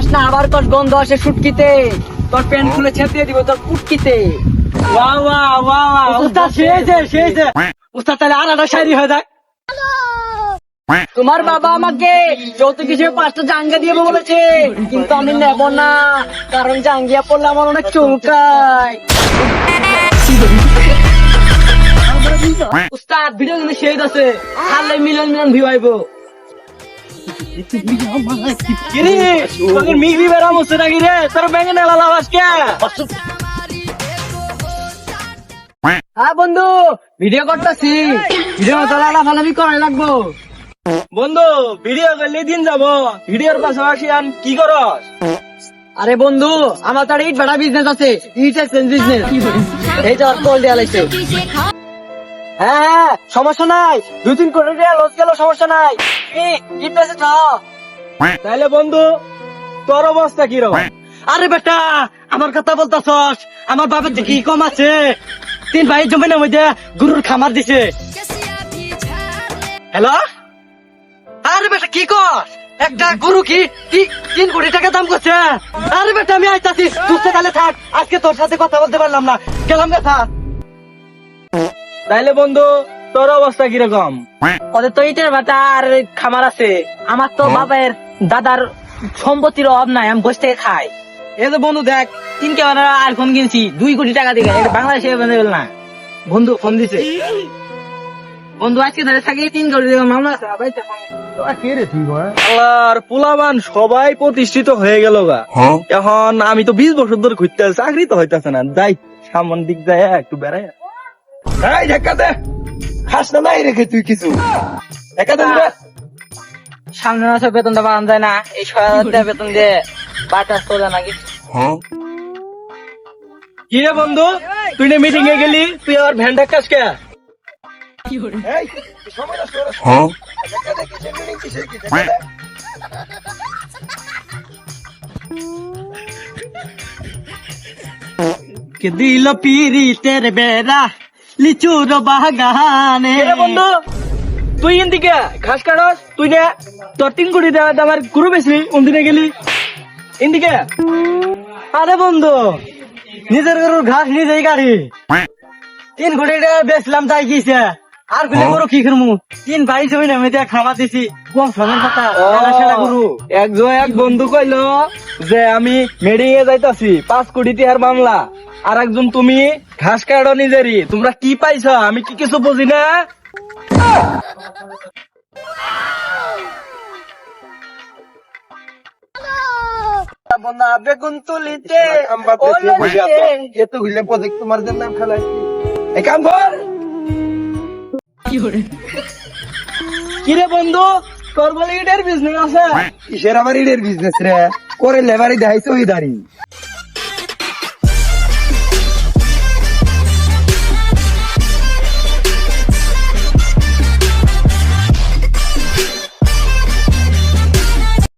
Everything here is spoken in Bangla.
যাস না, আবার তোর গন্ধ আসে শুটকিতে, তোর প্যান্ট খুলে ছেঁপিয়ে দিব তোর পুটকিতে। বাহ বাহ বাহ বাহ, উস্তাদ সেই উস্তাদ তাহলে আর একটা শায়রি হয়ে যায়। তোমার বাবা আমাকে যৌতুক হিসেবে 5টা জাঙ্গিয়া দিয়ে বলেছে, কিন্তু আমি নেব না, কারণ জাঙ্গিয়া পড়লে আমার অনেক চুলকায়। উস্তাদ ভিডিও কিন্তু সেই আছে, হারলে মিলিয়ন মিলিয়ন ভিউ আইব। কিরে তোদের মিগবি বেরাম হচ্ছে নাকি রে? তোর ব্যাঙে নেলা লাভাস কে? হ্যাঁ বন্ধু, ভিডিও করতেছি, ভিডিও লাফালাফি করাই লাগবো। বন্ধু ভিডিও করলে দিন যাব, ভিডিওর পাশাপাশি আন কি করস? আরে বন্ধু, আমার তো ইট ভাড়া বিজনেস আছে, ইট এক্সচেঞ্জ বিজনেস। এই তো কল দেওয়া লাগছে। হ্যাঁ হ্যাঁ, সমস্যা নাই, 2-3 কোটি টাকা লস গেল, সমস্যা নাই। ইট বেচে খাও। তাহলে বন্ধু তোর অবস্থা কি রকম? আরে বেটা, আমার কথা বলতাছস, আমার বাবার কি কম আছে? 3 ভাই জমিনের মধ্যে গরুর খামার দিছে। হ্যালো, আরে বেটা কি কর? একটা গরু কি 3 কোটি টাকা দাম করছে? আরে বেটা আমি আইতাছি, তুই তাহলে থাক, আজকে তোর সাথে কথা বলতে পারলাম না, গেলাম কথা। তাইলে বন্ধু তোর অবস্থা কিরকম? ওদের তো ইটের ভাটা আর খামার আছে, আমার তো বাবার দাদার সম্পত্তির অভাব নাই, আমি বসে থেকে খাই। এই যে বন্ধু দেখ, 3 ক্যামেরা আইফোন কিনছি 2 কোটি টাকা দিয়ে, এটা বাংলাদেশে available না। বন্ধু ফোন দিছে, বন্ধু আজকে ধরে থাকি 3 কোটি টাকা মামলা আছে। আল্লাহর পোলাবান সবাই প্রতিষ্ঠিত হয়ে গেল গা। এখন আমি তো 20 বছর ধরে ঘুরতে আছি, চাকরি তো হইতাছে না। যাই সামন দিক যায় একটু বেড়াই। এই ঢাকাতে খাস না নাই রেখে তুই কিছু ঢাকাতে সামনে মাসে বেতনটা বাড়ানো যায় না, এই 6,000 টাকা বেতন দিয়ে বাটা চলে নাকি। কি রে বন্ধু, তুই না মিটিং এ গেলি, তুই আর ভ্যান ঢাকাস কে? কে দিল পিরি তেরে বেড়া লিচুর বাগানে। কি রে বন্ধু, তুই এদিকে ঘাস কাটস, তুই না তোর 3 কোটি টাকা দামের গরু বেশি ওদিকে গেলি এদিকে। আরে বন্ধু, নিজের গরুর ঘাস নিজেই কাটি, 3 কোটি টাকা বেচলাম তাই কিছে, আর গুলো গরু কি করবো? 3 ভাই জমি নামে দিয়ে খাবার দিছি, কম সময়ের কথা সেটা গরু। এক বন্ধু কইলো যে আমি মেডিং এ যাইতাছি 5 কোটি টাকার মামলা, আর একজন তুমি ঘাস কাটো নিজেরই। তোমরা কি পাইছ আমি কি কিছু বুঝি না। বেগুন তুলিতে তোমার জন্য ফেলাই এই কাম কর। কি রে বন্ধু, তোর বলে ইটের বিজনেস আছে? কিসের আবার ইটের বিজনেস রে? করে লেবারি দেখাইছো ওই দাঁড়ি।